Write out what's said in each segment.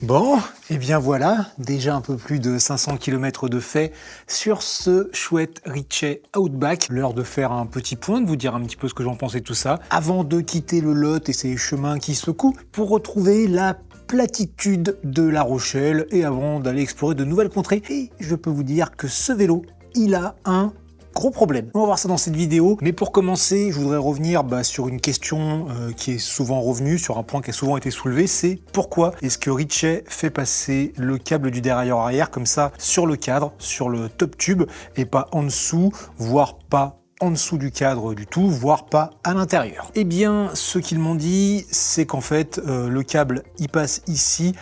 Bon, et bien voilà, déjà un peu plus de 500 km de fait sur ce chouette Ritchey Outback. L'heure de faire un petit point, de vous dire un petit peu ce que j'en pense et tout ça, avant de quitter le Lot et ses chemins qui secouent, pour retrouver la platitude de La Rochelle et avant d'aller explorer de nouvelles contrées. Et je peux vous dire que ce vélo, il a un gros problème. On va voir ça dans cette vidéo, mais pour commencer, je voudrais revenir sur une question qui est souvent revenue, sur un point qui a souvent été soulevé, c'est pourquoi est-ce que Ritchey fait passer le câble du dérailleur arrière comme ça sur le cadre, sur le top tube, et pas en dessous, voire pas en dessous du cadre du tout, voire pas à l'intérieur. Eh bien, ce qu'ils m'ont dit, c'est qu'en fait, le câble, il passe ici,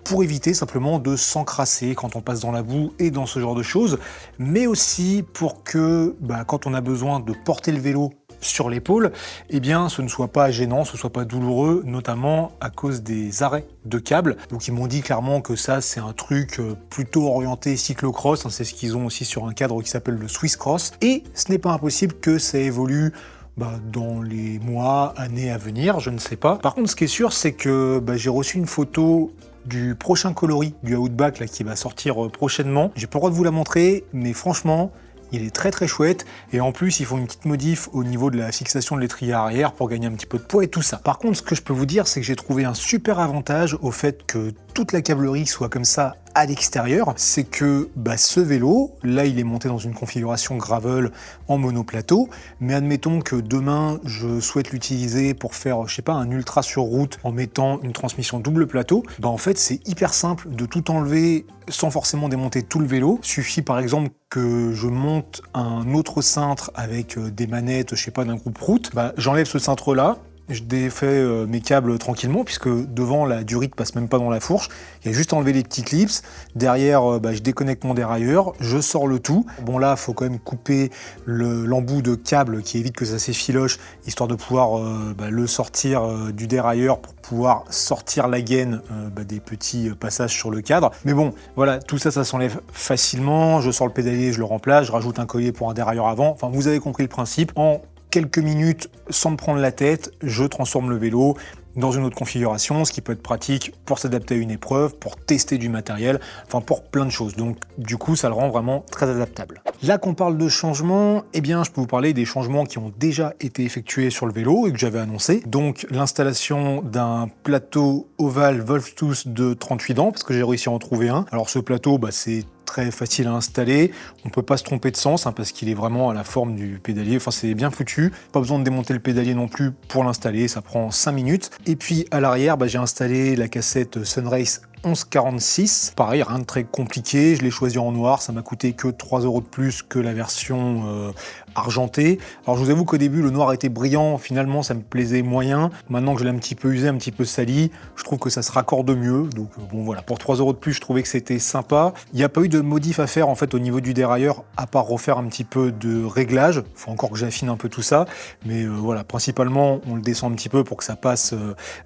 pour éviter simplement de s'encrasser quand on passe dans la boue et dans ce genre de choses, mais aussi pour que quand on a besoin de porter le vélo sur l'épaule, eh bien ce ne soit pas gênant, ce ne soit pas douloureux, notamment à cause des arrêts de câbles. Donc ils m'ont dit clairement que ça c'est un truc plutôt orienté cyclocross, c'est ce qu'ils ont aussi sur un cadre qui s'appelle le Swiss Cross, et ce n'est pas impossible que ça évolue dans les mois, années à venir, je ne sais pas. Par contre, ce qui est sûr, c'est que j'ai reçu une photo du prochain coloris du Outback là, qui va sortir prochainement. J'ai pas le droit de vous la montrer, mais franchement, il est très très chouette, et en plus ils font une petite modif au niveau de la fixation de l'étrier arrière pour gagner un petit peu de poids et tout ça. Par contre, ce que je peux vous dire, c'est que j'ai trouvé un super avantage au fait que toute la câblerie soit comme ça à l'extérieur, c'est que ce vélo, là il est monté dans une configuration gravel en monoplateau, mais admettons que demain je souhaite l'utiliser pour faire, je sais pas, un ultra sur route en mettant une transmission double plateau, en fait c'est hyper simple de tout enlever sans forcément démonter tout le vélo. Suffit par exemple que je monte un autre cintre avec des manettes, je sais pas, d'un groupe route, j'enlève ce cintre là, je défais mes câbles tranquillement puisque devant la durite passe même pas dans la fourche, il y a juste à enlever les petits clips, derrière je déconnecte mon dérailleur, je sors le tout. Bon là faut quand même couper l'embout de câble qui évite que ça s'effiloche, histoire de pouvoir le sortir du dérailleur pour pouvoir sortir la gaine des petits passages sur le cadre. Mais bon voilà, tout ça s'enlève facilement, je sors le pédalier, je le remplace, je rajoute un collier pour un dérailleur avant, enfin vous avez compris le principe. En quelques minutes, sans me prendre la tête, je transforme le vélo dans une autre configuration, ce qui peut être pratique pour s'adapter à une épreuve, pour tester du matériel, enfin pour plein de choses. Donc du coup, ça le rend vraiment très adaptable. Là qu'on parle de changements, eh bien je peux vous parler des changements qui ont déjà été effectués sur le vélo et que j'avais annoncé. Donc l'installation d'un plateau ovale Wolftooth de 38 dents, parce que j'ai réussi à en trouver un. Alors ce plateau, c'est très facile à installer, on peut pas se tromper de sens parce qu'il est vraiment à la forme du pédalier, enfin c'est bien foutu, pas besoin de démonter le pédalier non plus pour l'installer, ça prend 5 minutes. Et puis à l'arrière, j'ai installé la cassette Sunrace 1146, pareil, rien de très compliqué, je l'ai choisi en noir, ça m'a coûté que 3 € de plus que la version argentée. Alors je vous avoue qu'au début le noir était brillant, finalement ça me plaisait moyen, maintenant que je l'ai un petit peu usé, un petit peu sali, je trouve que ça se raccorde mieux, donc bon voilà, pour 3 € de plus je trouvais que c'était sympa. Il n'y a pas eu de modif à faire en fait au niveau du dérailleur, à part refaire un petit peu de réglage, faut encore que j'affine un peu tout ça, mais voilà, principalement on le descend un petit peu pour que ça passe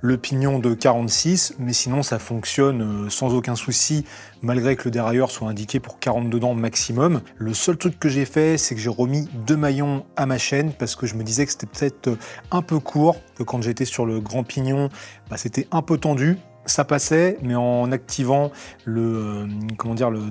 le pignon de 46, mais sinon ça fonctionne sans aucun souci, malgré que le dérailleur soit indiqué pour 42 dents maximum. Le seul truc que j'ai fait, c'est que j'ai remis 2 maillons à ma chaîne, parce que je me disais que c'était peut-être un peu court, que quand j'étais sur le grand pignon, c'était un peu tendu. Ça passait, mais en activant le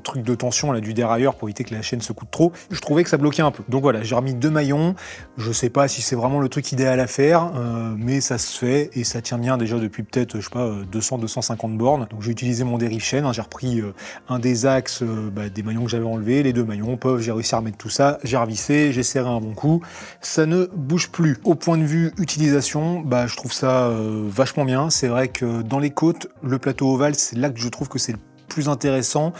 truc de tension là, du dérailleur pour éviter que la chaîne se coude trop, je trouvais que ça bloquait un peu. Donc voilà, j'ai remis 2 maillons. Je sais pas si c'est vraiment le truc idéal à faire, mais ça se fait et ça tient bien déjà depuis peut-être, je sais pas, 200-250 bornes. Donc j'ai utilisé mon dérive chaîne, j'ai repris un des axes des maillons que j'avais enlevés, les 2 maillons, j'ai réussi à remettre tout ça, j'ai revissé, j'ai serré un bon coup, ça ne bouge plus. Au point de vue utilisation, je trouve ça vachement bien. C'est vrai que dans les côtes, le plateau ovale, c'est là que je trouve que c'est le plus intéressant,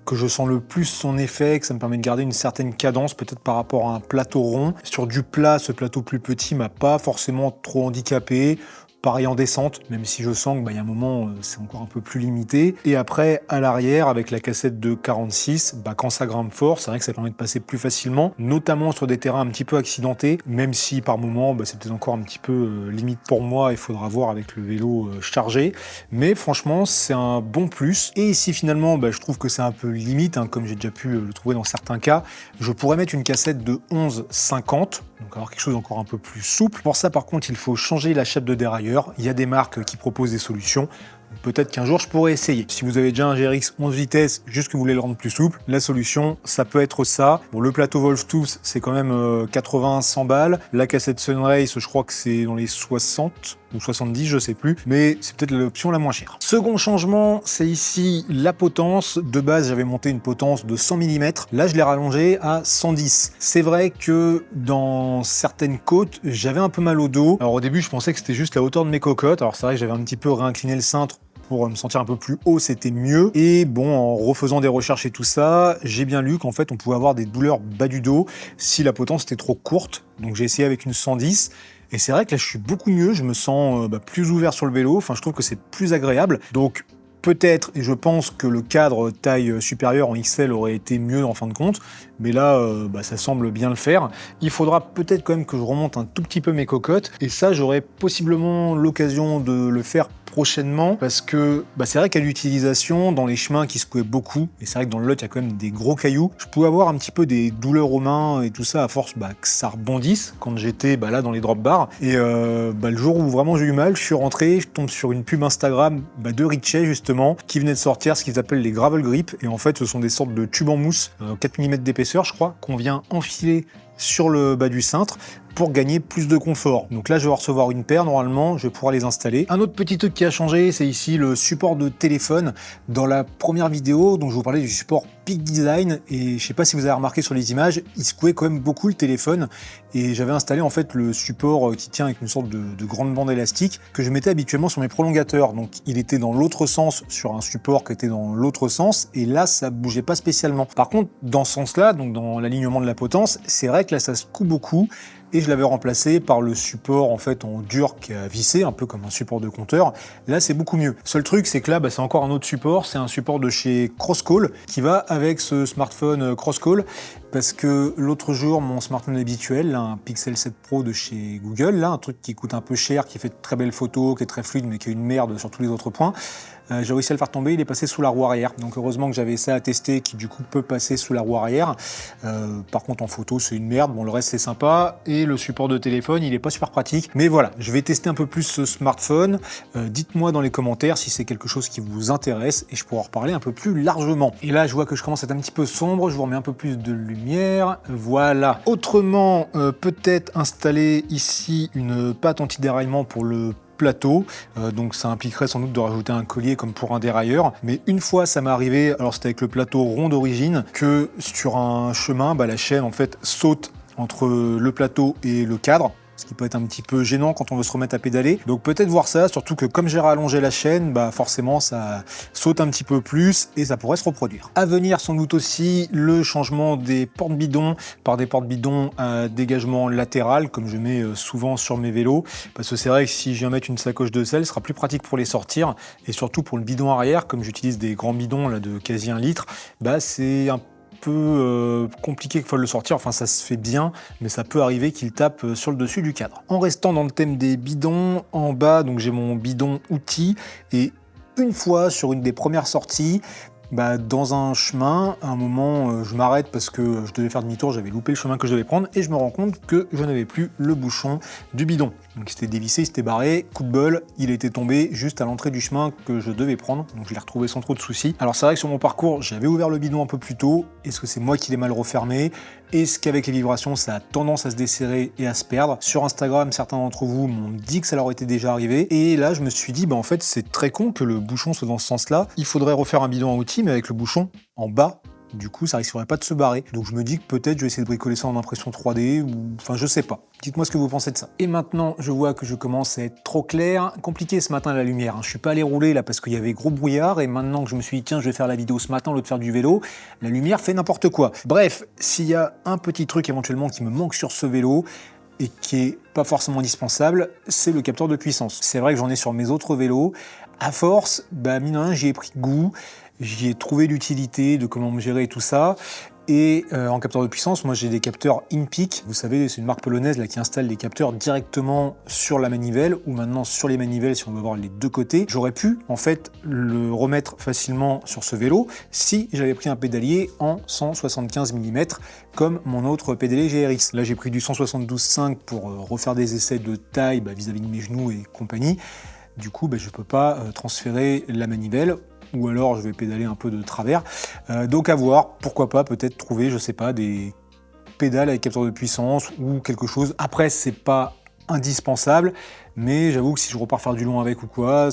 que je sens le plus son effet, que ça me permet de garder une certaine cadence, peut-être par rapport à un plateau rond. Sur du plat, ce plateau plus petit m'a pas forcément trop handicapé. Pareil en descente, même si je sens qu'il y a un moment, c'est encore un peu plus limité. Et après, à l'arrière, avec la cassette de 46, quand ça grimpe fort, c'est vrai que ça permet de passer plus facilement, notamment sur des terrains un petit peu accidentés, même si par moment, c'est peut-être encore un petit peu limite pour moi, il faudra voir avec le vélo chargé. Mais franchement, c'est un bon plus. Et si finalement, je trouve que c'est un peu limite, comme j'ai déjà pu le trouver dans certains cas, je pourrais mettre une cassette de 11,50, donc avoir quelque chose d'encore un peu plus souple. Pour ça, par contre, il faut changer la chape de dérailleur. Il y a des marques qui proposent des solutions. Peut-être qu'un jour je pourrais essayer. Si vous avez déjà un GRX 11 vitesses, juste que vous voulez le rendre plus souple, la solution, ça peut être ça. Bon, le plateau Wolftooth, c'est quand même 80-100 balles. La cassette Sunrace, je crois que c'est dans les 60 ou 70, je sais plus, mais c'est peut-être l'option la moins chère. Second changement, c'est ici la potence. De base, j'avais monté une potence de 100 mm. Là, je l'ai rallongée à 110. C'est vrai que dans certaines côtes, j'avais un peu mal au dos. Alors au début, je pensais que c'était juste la hauteur de mes cocottes. Alors c'est vrai que j'avais un petit peu réincliné le cintre pour me sentir un peu plus haut, c'était mieux. Et bon, en refaisant des recherches et tout ça, j'ai bien lu qu'en fait, on pouvait avoir des douleurs bas du dos si la potence était trop courte. Donc j'ai essayé avec une 110. Et c'est vrai que là, je suis beaucoup mieux, je me sens plus ouvert sur le vélo, enfin, je trouve que c'est plus agréable. Donc, peut-être, et je pense que le cadre taille supérieure en XL aurait été mieux en fin de compte, mais là, ça semble bien le faire. Il faudra peut-être quand même que je remonte un tout petit peu mes cocottes, et ça, j'aurai possiblement l'occasion de le faire prochainement, parce que c'est vrai qu'à l'utilisation, dans les chemins qui secouaient beaucoup, et c'est vrai que dans le Lot, il y a quand même des gros cailloux, je pouvais avoir un petit peu des douleurs aux mains et tout ça, à force que ça rebondisse quand j'étais là dans les drop bars. Et le jour où vraiment j'ai eu mal, je suis rentré, je tombe sur une pub Instagram de Ritchey justement, qui venait de sortir ce qu'ils appellent les gravel grip, et en fait ce sont des sortes de tubes en mousse, 4 mm d'épaisseur je crois, qu'on vient enfiler sur le bas du cintre pour gagner plus de confort. Donc là, je vais recevoir une paire, normalement, je vais pouvoir les installer. Un autre petit truc qui a changé, c'est ici le support de téléphone. Dans la première vidéo, donc je vous parlais du support Peak Design, et je sais pas si vous avez remarqué sur les images, il secouait quand même beaucoup le téléphone, et j'avais installé en fait le support qui tient avec une sorte de grande bande élastique que je mettais habituellement sur mes prolongateurs. Donc il était dans l'autre sens sur un support qui était dans l'autre sens, et là, ça bougeait pas spécialement. Par contre, dans ce sens-là, donc dans l'alignement de la potence, c'est vrai que là, ça secoue beaucoup, et je l'avais remplacé par le support en fait en dur qui a vissé, un peu comme un support de compteur. Là, c'est beaucoup mieux. Seul truc, c'est que là, c'est encore un autre support, c'est un support de chez Crosscall qui va avec ce smartphone Crosscall, parce que l'autre jour, mon smartphone habituel, là, un Pixel 7 Pro de chez Google, là, un truc qui coûte un peu cher, qui fait de très belles photos, qui est très fluide, mais qui est une merde sur tous les autres points, j'ai réussi à le faire tomber, il est passé sous la roue arrière. Donc heureusement que j'avais ça à tester, qui du coup peut passer sous la roue arrière. Par contre en photo c'est une merde, bon le reste c'est sympa, et le support de téléphone il est pas super pratique. Mais voilà, je vais tester un peu plus ce smartphone. Dites-moi dans les commentaires si c'est quelque chose qui vous intéresse, et je pourrai en reparler un peu plus largement. Et là je vois que je commence à être un petit peu sombre, je vous remets un peu plus de lumière, voilà. Autrement, peut-être installer ici une patte anti-déraillement pour le plateau, donc ça impliquerait sans doute de rajouter un collier comme pour un dérailleur, mais une fois ça m'est arrivé, alors c'était avec le plateau rond d'origine, que sur un chemin, la chaîne en fait saute entre le plateau et le cadre, ce qui peut être un petit peu gênant quand on veut se remettre à pédaler. Donc peut-être voir ça, surtout que comme j'ai rallongé la chaîne, forcément ça saute un petit peu plus et ça pourrait se reproduire. À venir sans doute aussi le changement des porte-bidons par des porte-bidons à dégagement latéral, comme je mets souvent sur mes vélos, parce que c'est vrai que si je viens mettre une sacoche de sel, ce sera plus pratique pour les sortir, et surtout pour le bidon arrière, comme j'utilise des grands bidons là, de quasi 1 litre, c'est un peu compliqué qu'il faut le sortir, enfin ça se fait bien, mais ça peut arriver qu'il tape sur le dessus du cadre. En restant dans le thème des bidons, en bas donc j'ai mon bidon outil, et une fois sur une des premières sorties, dans un chemin, à un moment, je m'arrête parce que je devais faire demi-tour, j'avais loupé le chemin que je devais prendre, et je me rends compte que je n'avais plus le bouchon du bidon. Donc il s'était dévissé, il s'était barré, coup de bol, il était tombé juste à l'entrée du chemin que je devais prendre, donc je l'ai retrouvé sans trop de soucis. Alors c'est vrai que sur mon parcours, j'avais ouvert le bidon un peu plus tôt, est-ce que c'est moi qui l'ai mal refermé? Est-ce qu'avec les vibrations, ça a tendance à se desserrer et à se perdre? Sur Instagram, certains d'entre vous m'ont dit que ça leur était déjà arrivé, et là je me suis dit, en fait c'est très con que le bouchon soit dans ce sens-là, il faudrait refaire un bidon à outils, mais avec le bouchon en bas. Du coup, ça risquerait pas de se barrer. Donc je me dis que peut-être je vais essayer de bricoler ça en impression 3D, ou enfin je sais pas. Dites-moi ce que vous pensez de ça. Et maintenant, je vois que je commence à être trop clair. Compliqué ce matin la lumière, Je suis pas allé rouler là parce qu'il y avait gros brouillard, et maintenant que je me suis dit tiens, je vais faire la vidéo ce matin au lieu de faire du vélo, la lumière fait n'importe quoi. Bref, s'il y a un petit truc éventuellement qui me manque sur ce vélo, et qui est pas forcément indispensable, c'est le capteur de puissance. C'est vrai que j'en ai sur mes autres vélos. À force, mine de rien, j'y ai pris goût, j'y ai trouvé l'utilité de comment me gérer et tout ça. Et en capteur de puissance, moi j'ai des capteurs InPeak. Vous savez, c'est une marque polonaise là, qui installe les capteurs directement sur la manivelle, ou maintenant sur les manivelles si on veut voir les deux côtés. J'aurais pu en fait le remettre facilement sur ce vélo si j'avais pris un pédalier en 175 mm comme mon autre pédalier GRX. Là j'ai pris du 172.5 pour refaire des essais de taille vis-à-vis de mes genoux et compagnie. Du coup, je peux pas transférer la manivelle, ou alors je vais pédaler un peu de travers. Donc à voir, pourquoi pas peut-être trouver, je sais pas, des pédales avec capteur de puissance ou quelque chose. Après, c'est pas indispensable, mais j'avoue que si je repars faire du long avec ou quoi,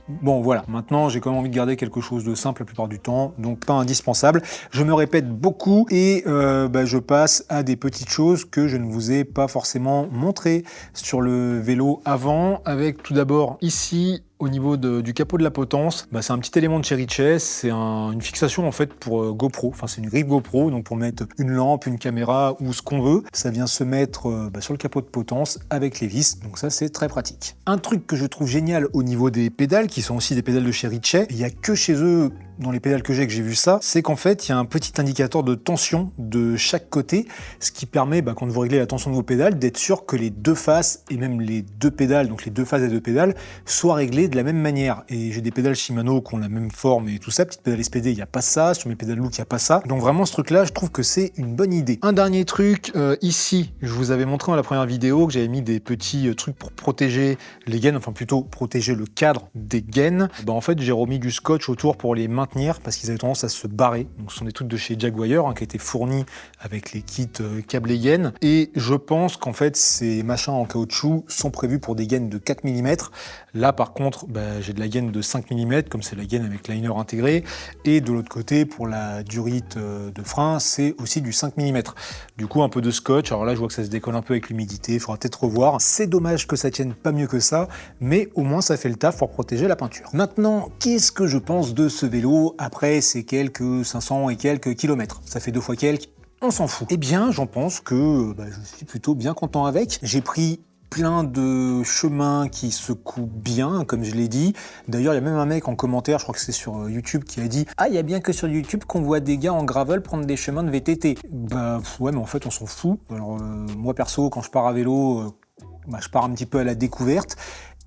bon voilà, maintenant j'ai quand même envie de garder quelque chose de simple la plupart du temps, donc pas indispensable. Je me répète beaucoup et je passe à des petites choses que je ne vous ai pas forcément montrées sur le vélo avant, avec tout d'abord ici au niveau du capot de la potence, c'est un petit élément de chez Ritchey, c'est une fixation en fait pour GoPro, enfin c'est une griffe GoPro, donc pour mettre une lampe, une caméra ou ce qu'on veut, ça vient se mettre sur le capot de potence avec les vis, donc ça c'est très pratique. Un truc que je trouve génial au niveau des pédales, qui sont aussi des pédales de chez Ritchey, il n'y a que chez eux dans les pédales que j'ai vu ça, c'est qu'en fait il y a un petit indicateur de tension de chaque côté, ce qui permet quand vous réglez la tension de vos pédales d'être sûr que les deux faces et même les deux pédales, donc les deux faces des deux pédales, soient réglées de la même manière. Et j'ai des pédales Shimano qui ont la même forme et tout ça, petite pédale SPD, il n'y a pas ça, sur mes pédales Look, il n'y a pas ça. Donc vraiment ce truc là, je trouve que c'est une bonne idée. Un dernier truc, ici, je vous avais montré dans la première vidéo que j'avais mis des petits trucs pour protéger les gaines, enfin plutôt protéger le cadre des gaines. En fait j'ai remis du scotch autour pour les maintenir parce qu'ils avaient tendance à se barrer. Donc ce sont des trucs de chez Jaguar qui étaient fournis avec les kits câblés gaines. Et je pense qu'en fait ces machins en caoutchouc sont prévus pour des gaines de 4 mm. Là par contre j'ai de la gaine de 5 mm comme c'est la gaine avec liner intégré, et de l'autre côté pour la durite de frein c'est aussi du 5 mm. Du coup un peu de scotch, alors là je vois que ça se décolle un peu avec l'humidité, il faudra peut-être revoir. C'est dommage que ça tienne pas mieux que ça, mais au moins ça fait le taf pour protéger la peinture. Maintenant, qu'est-ce que je pense de ce vélo après ces quelques 500 et quelques kilomètres? Ça fait 2 fois quelques, on s'en fout. Eh bien j'en pense que je suis plutôt bien content avec. J'ai pris plein de chemins qui secouent bien, comme je l'ai dit. D'ailleurs, il y a même un mec en commentaire, je crois que c'est sur YouTube, qui a dit « Ah, il y a bien que sur YouTube qu'on voit des gars en gravel prendre des chemins de VTT. » Ouais, mais en fait, on s'en fout. Alors, moi, perso, quand je pars à vélo, je pars un petit peu à la découverte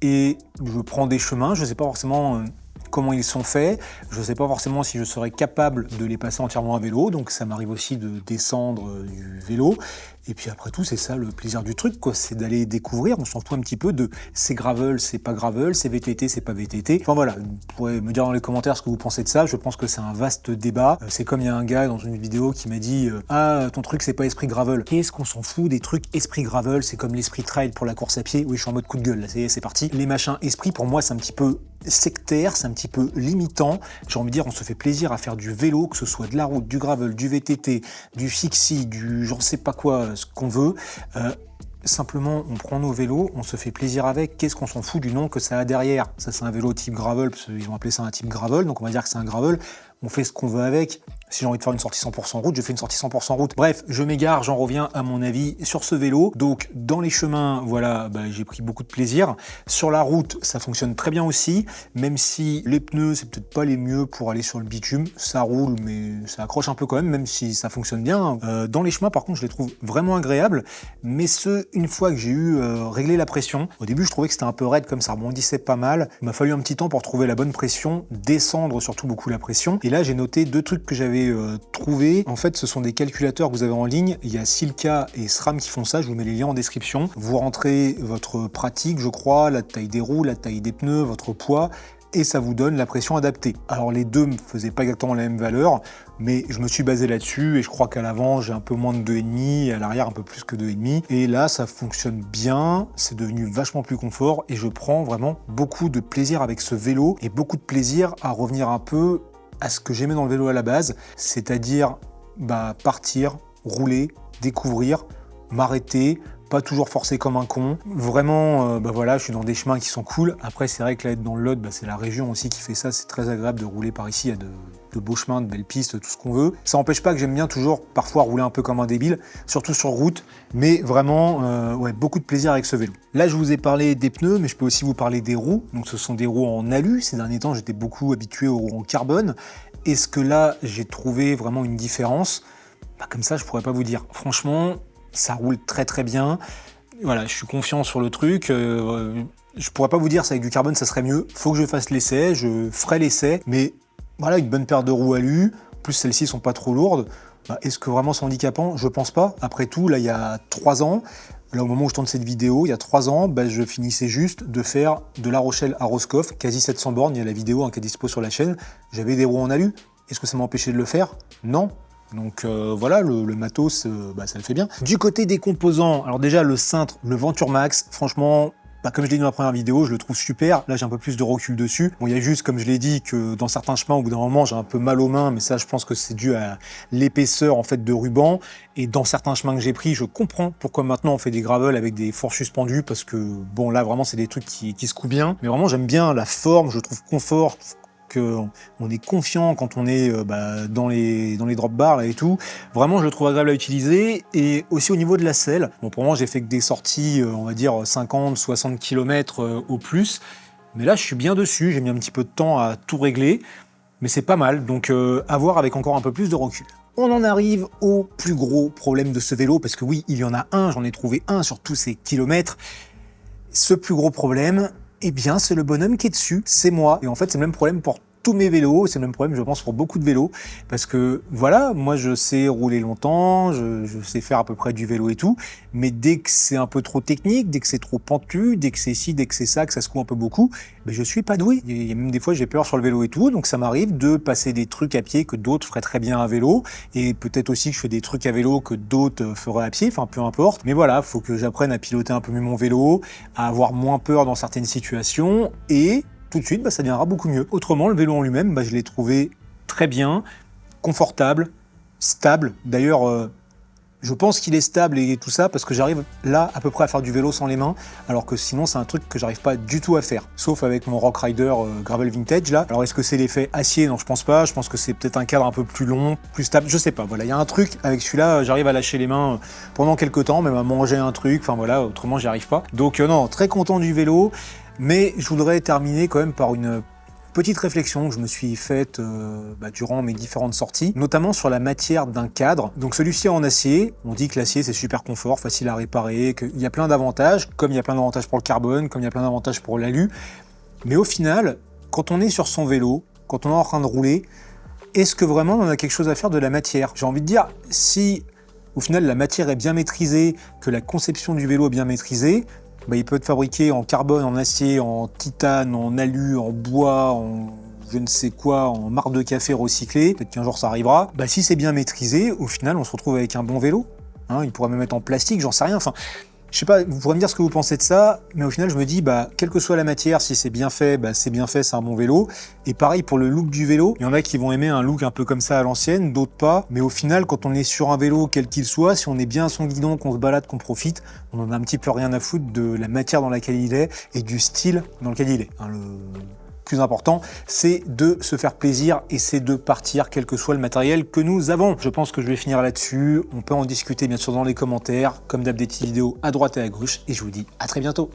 et je prends des chemins. Je sais pas forcément comment ils sont faits, je sais pas forcément si je serais capable de les passer entièrement à vélo, donc ça m'arrive aussi de descendre du vélo. Et puis après tout, c'est ça le plaisir du truc, quoi, c'est d'aller découvrir. On s'en fout un petit peu de c'est gravel, c'est pas gravel, c'est VTT, c'est pas VTT. Enfin voilà, vous pourrez me dire dans les commentaires ce que vous pensez de ça. Je pense que c'est un vaste débat. C'est comme il y a un gars dans une vidéo qui m'a dit ah, ton truc c'est pas esprit gravel. Qu'est-ce qu'on s'en fout des trucs esprit gravel? C'est comme l'esprit trail pour la course à pied. Oui, je suis en mode coup de gueule, là, c'est parti. Les machins esprit, pour moi, c'est un petit peu sectaire, c'est un petit peu limitant. J'ai envie de dire, on se fait plaisir à faire du vélo, que ce soit de la route, du gravel, du VTT, du fixie, du j'en sais pas quoi, ce qu'on veut. Simplement, on prend nos vélos, on se fait plaisir avec. Qu'est-ce qu'on s'en fout du nom que ça a derrière? Ça, c'est un vélo type gravel, parce qu'ils ont appelé ça un type gravel, donc on va dire que c'est un gravel. On fait ce qu'on veut avec. Si j'ai envie de faire une sortie 100% route, je fais une sortie 100% route. Bref, je m'égare, j'en reviens à mon avis sur ce vélo. Donc, dans les chemins, voilà, j'ai pris beaucoup de plaisir. Sur la route, ça fonctionne très bien aussi, même si les pneus, c'est peut-être pas les mieux pour aller sur le bitume. Ça roule, mais ça accroche un peu quand même si ça fonctionne bien. Dans les chemins, par contre, je les trouve vraiment agréables. Mais une fois que j'ai eu réglé la pression, au début, je trouvais que c'était un peu raide, comme ça rebondissait pas mal. Il m'a fallu un petit temps pour trouver la bonne pression, descendre surtout beaucoup la pression. Et là, j'ai noté 2 trucs que j'avais trouvé. En fait, ce sont des calculateurs que vous avez en ligne. Il y a Silca et SRAM qui font ça. Je vous mets les liens en description. Vous rentrez votre pratique, je crois, la taille des roues, la taille des pneus, votre poids, et ça vous donne la pression adaptée. Alors les deux ne faisaient pas exactement la même valeur, mais je me suis basé là-dessus et je crois qu'à l'avant j'ai un peu moins de 2,5 et à l'arrière un peu plus que 2,5. Et là ça fonctionne bien, c'est devenu vachement plus confort et je prends vraiment beaucoup de plaisir avec ce vélo et beaucoup de plaisir à revenir un peu à ce que j'aimais dans le vélo à la base, c'est-à-dire partir, rouler, découvrir, m'arrêter, pas toujours forcer comme un con. Vraiment, voilà, je suis dans des chemins qui sont cool. Après, c'est vrai que là, être dans le Lot, c'est la région aussi qui fait ça. C'est très agréable de rouler par ici. Il y a de beaux chemins, de belles pistes, tout ce qu'on veut. Ça n'empêche pas que j'aime bien toujours parfois rouler un peu comme un débile, surtout sur route. Mais vraiment, beaucoup de plaisir avec ce vélo. Là, je vous ai parlé des pneus, mais je peux aussi vous parler des roues. Donc, ce sont des roues en alu. Ces derniers temps, j'étais beaucoup habitué aux roues en carbone. Est-ce que là, j'ai trouvé vraiment une différence? Comme ça, je pourrais pas vous dire. Franchement, ça roule très très bien. Voilà, je suis confiant sur le truc. Je pourrais pas vous dire ça avec du carbone, ça serait mieux. Faut que je fasse l'essai, je ferai l'essai. Mais voilà, une bonne paire de roues alu, plus celles-ci sont pas trop lourdes. Est-ce que vraiment c'est handicapant? Je pense pas. Après tout, là, il y a 3 ans, Là, au moment où je tourne cette vidéo, il y a 3 ans, je finissais juste de faire de La Rochelle à Roscoff, quasi 700 bornes, il y a la vidéo qui est dispo sur la chaîne. J'avais des roues en alu. Est-ce que ça m'a empêché de le faire? Non. Donc voilà, le matos, ça le fait bien. Du côté des composants, alors déjà le cintre, le Venture Max, franchement, comme je l'ai dit dans la première vidéo, je le trouve super. Là, j'ai un peu plus de recul dessus. Bon, il y a juste, comme je l'ai dit, que dans certains chemins, au bout d'un moment, j'ai un peu mal aux mains, mais ça, je pense que c'est dû à l'épaisseur en fait de ruban. Et dans certains chemins que j'ai pris, je comprends pourquoi maintenant on fait des gravels avec des fourches suspendues, parce que bon, là, vraiment, c'est des trucs qui se couent bien. Mais vraiment, j'aime bien la forme, je trouve confort. Qu'on est confiant quand on est dans les drop bars là et tout. Vraiment, je le trouve agréable à utiliser. Et aussi au niveau de la selle, bon, pour moi, j'ai fait que des sorties, on va dire 50-60 km au plus. Mais là, je suis bien dessus. J'ai mis un petit peu de temps à tout régler. Mais c'est pas mal. Donc, à voir avec encore un peu plus de recul. On en arrive au plus gros problème de ce vélo. Parce que oui, il y en a un. J'en ai trouvé un sur tous ces kilomètres. Ce plus gros problème, eh bien, c'est le bonhomme qui est dessus, c'est moi. Et en fait, c'est le même problème pour tous mes vélos, c'est le même problème, je pense, pour beaucoup de vélos. Parce que, voilà, moi, je sais rouler longtemps, je sais faire à peu près du vélo et tout. Mais dès que c'est un peu trop technique, dès que c'est trop pentu, dès que c'est ci, dès que c'est ça, que ça se coud un peu beaucoup, je suis pas doué. Il y a même des fois, j'ai peur sur le vélo et tout. Donc, ça m'arrive de passer des trucs à pied que d'autres feraient très bien à vélo. Et peut-être aussi que je fais des trucs à vélo que d'autres feraient à pied. Enfin, peu importe. Mais voilà, faut que j'apprenne à piloter un peu mieux mon vélo, à avoir moins peur dans certaines situations et tout de suite, ça deviendra beaucoup mieux. Autrement, le vélo en lui-même, je l'ai trouvé très bien, confortable, stable. D'ailleurs, je pense qu'il est stable et tout ça parce que j'arrive là à peu près à faire du vélo sans les mains, alors que sinon c'est un truc que j'arrive pas du tout à faire, sauf avec mon Rock Rider Gravel Vintage là. Alors est-ce que c'est l'effet acier? Non, je pense pas. Je pense que c'est peut-être un cadre un peu plus long, plus stable, je sais pas. Voilà, il y a un truc avec celui-là, j'arrive à lâcher les mains pendant quelques temps, même à manger un truc, enfin voilà, autrement j'y arrive pas. Donc non, très content du vélo. Mais je voudrais terminer quand même par une petite réflexion que je me suis faite durant mes différentes sorties, notamment sur la matière d'un cadre. Donc celui-ci est en acier, on dit que l'acier c'est super confort, facile à réparer, qu'il y a plein d'avantages, comme il y a plein d'avantages pour le carbone, comme il y a plein d'avantages pour l'alu. Mais au final, quand on est sur son vélo, quand on est en train de rouler, est-ce que vraiment on a quelque chose à faire de la matière? J'ai envie de dire, si au final la matière est bien maîtrisée, que la conception du vélo est bien maîtrisée, il peut être fabriqué en carbone, en acier, en titane, en alu, en bois, en je ne sais quoi, en marc de café recyclé. Peut-être qu'un jour ça arrivera. Si c'est bien maîtrisé, au final, on se retrouve avec un bon vélo. Il pourrait même être en plastique, j'en sais rien. Enfin, je sais pas, vous pourrez me dire ce que vous pensez de ça, mais au final, je me dis, quelle que soit la matière, si c'est bien fait, c'est un bon vélo. Et pareil pour le look du vélo. Il y en a qui vont aimer un look un peu comme ça à l'ancienne, d'autres pas. Mais au final, quand on est sur un vélo, quel qu'il soit, si on est bien à son guidon, qu'on se balade, qu'on profite, on en a un petit peu rien à foutre de la matière dans laquelle il est et du style dans lequel il est. Le plus important, c'est de se faire plaisir et c'est de partir, quel que soit le matériel que nous avons. Je pense que je vais finir là-dessus. On peut en discuter bien sûr dans les commentaires. Comme d'hab, des petites vidéos à droite et à gauche. Et je vous dis à très bientôt.